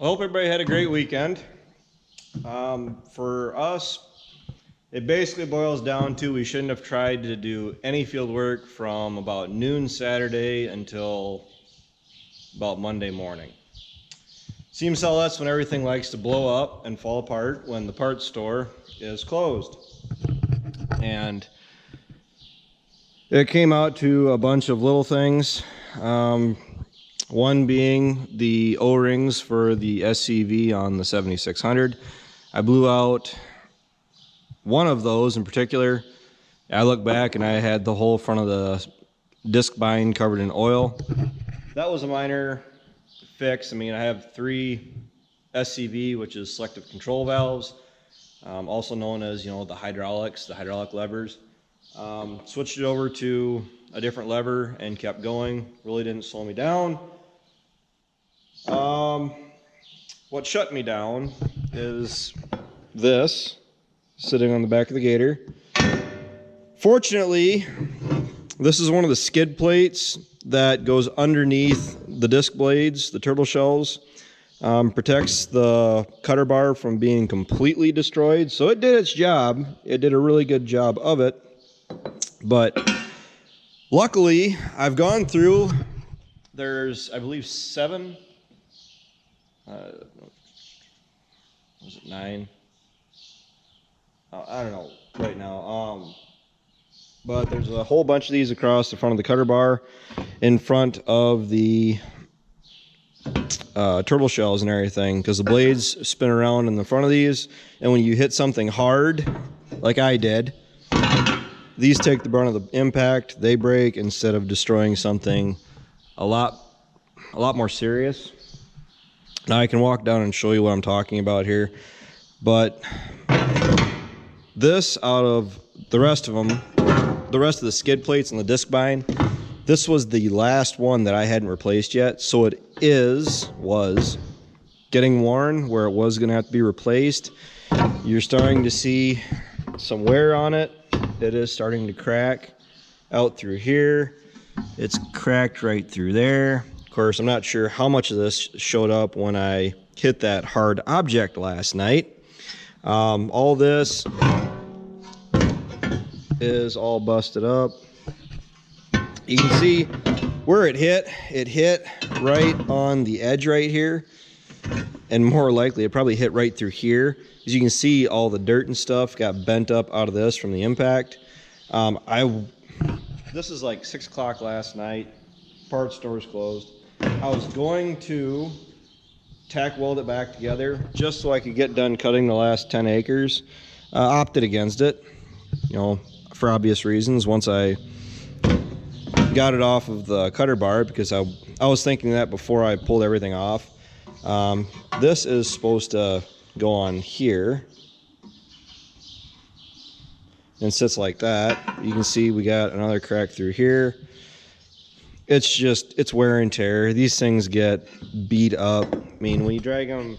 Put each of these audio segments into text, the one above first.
I hope everybody had a great weekend. For us, it basically boils down to we shouldn't have tried to do any field work from about noon Saturday until about Monday morning. Seems how that's when everything likes to blow up and fall apart when the parts store is closed. And it came out to a bunch of little things. One being the O-rings for the SCV on the 7600. I blew out one of those in particular. I look back and I had the whole front of the disc bind covered in oil. That was a minor fix. I mean, I have 3 SCV, which is selective control valves, also known as, the hydraulics, the hydraulic levers. Switched it over to a different lever and kept going. Really didn't slow me down. What shut me down is this sitting on the back of the Gator. Fortunately, this is one of the skid plates that goes underneath the disc blades, the turtle shells. Protects the cutter bar from being completely destroyed. So it did its job. It did a really good job of it. But luckily, I've gone through, there's, I believe, 7, was it 9? I don't know right now. But there's a whole bunch of these across the front of the cutter bar in front of the turtle shells and everything, because the blades spin around in the front of these, and when you hit something hard, like I did, these take the brunt of the impact. They break instead of destroying something a lot more serious. Now I can walk down and show you what I'm talking about here, but this, out of the rest of them, the rest of the skid plates and the disc bind, this was the last one that I hadn't replaced yet. So it was getting worn where it was going to have to be replaced. You're starting to see some wear on it. It is starting to crack out through here. It's cracked right through there. Of course, I'm not sure how much of this showed up when I hit that hard object last night. All this is all busted up. You can see where it hit right on the edge right here, and more likely it probably hit right through here. As you can see, all the dirt and stuff got bent up out of this from the impact. This is like 6 o'clock last night. Parts store's closed. I was going to tack weld it back together just so I could get done cutting the last 10 acres. Opted against it, for obvious reasons. Once I got it off of the cutter bar, because I was thinking that before I pulled everything off. This is supposed to go on here and sits like that. You can see we got another crack through here. It's wear and tear. These things get beat up. I mean, when you drag them,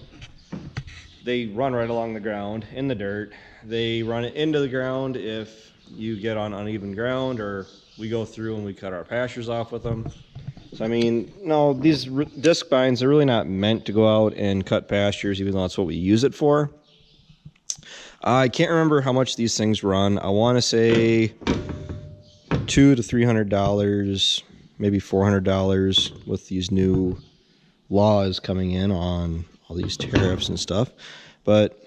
they run right along the ground in the dirt. They run it into the ground if you get on uneven ground, or we go through and we cut our pastures off with them. So I mean, no, these disc binds are really not meant to go out and cut pastures, even though that's what we use it for. I can't remember how much these things run. I want to say $200 to $300, maybe $400 with these new laws coming in on all these tariffs and stuff. But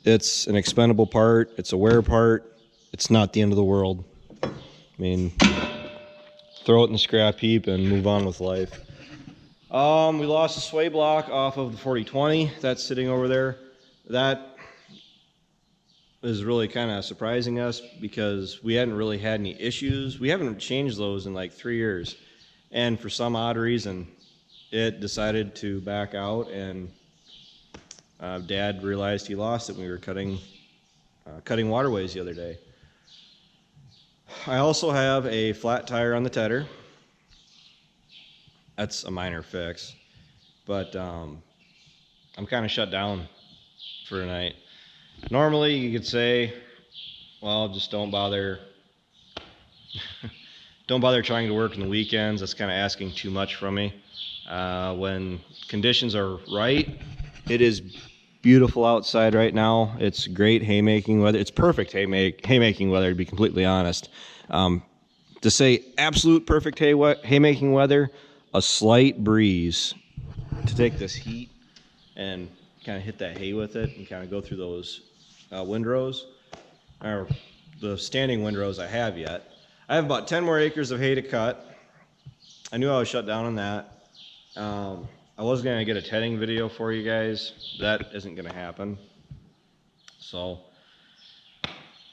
it's an expendable part. It's a wear part. It's not the end of the world. I mean, throw it in the scrap heap and move on with life. We lost a sway block off of the 4020 that's sitting over there. That is really kind of surprising us because we hadn't really had any issues. We haven't changed those in like 3 years. And for some odd reason, it decided to back out, and Dad realized he lost it when we were cutting waterways the other day. I also have a flat tire on the tedder. That's a minor fix, but I'm kind of shut down for tonight. Normally you could say, well, just don't bother don't bother trying to work on the weekends. That's kind of asking too much from me. When conditions are right, it is beautiful outside right now. It's great haymaking weather. It's perfect haymaking weather, to be completely honest. To say absolute perfect haymaking weather, a slight breeze to take this heat and kind of hit that hay with it and kind of go through those windrows, or the standing windrows I have yet. I have about 10 more acres of hay to cut. I knew I was shut down on that. I was going to get a tedding video for you guys. That isn't going to happen. So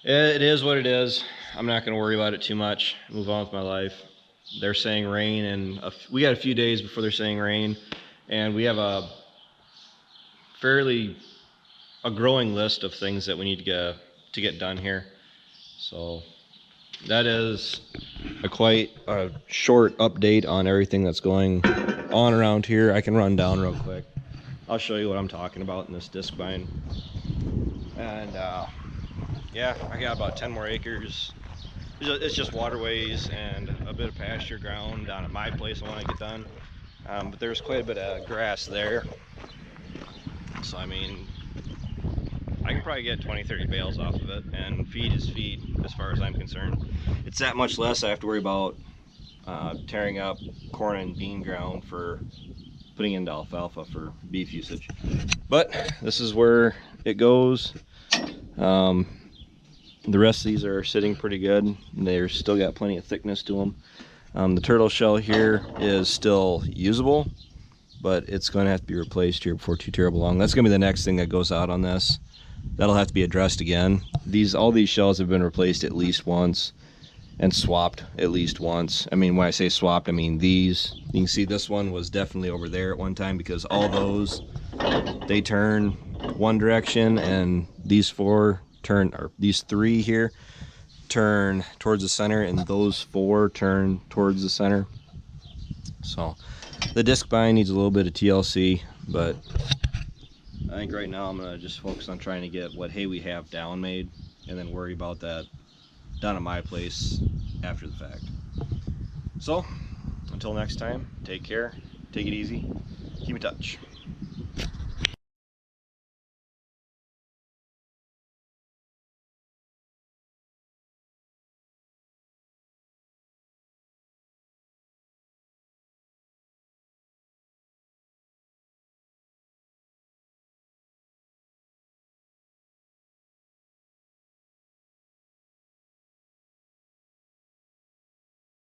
it is what it is. I'm not going to worry about it too much. Move on with my life. They're saying rain, and we got a few days before they're saying rain, and we have a growing list of things that we need to get done here. So that is quite a short update on everything that's going on around here. I can run down real quick. I'll show you what I'm talking about in this disc bind. And yeah, I got about 10 more acres. It's just waterways and a bit of pasture ground down at my place I want to get done. But there's quite a bit of grass there. So I mean, I can probably get 20-30 bales off of it, and feed is feed as far as I'm concerned. It's that much less I have to worry about tearing up corn and bean ground for putting into alfalfa for beef usage. But this is where it goes. The rest of these are sitting pretty good. They're still got plenty of thickness to them. The turtle shell here is still usable, but it's going to have to be replaced here before too terrible long. That's going to be the next thing that goes out on this. That'll have to be addressed again. All these shells have been replaced at least once and swapped at least once. I mean, when I say swapped, I mean these. You can see this one was definitely over there at one time, because all those, they turn one direction, and these these three here turn towards the center, and those four turn towards the center. So the disc bind needs a little bit of TLC, but I think right now I'm gonna just focus on trying to get what hay we have down made, and then worry about that done at my place after the fact. So until next time, take care, take it easy, keep in touch.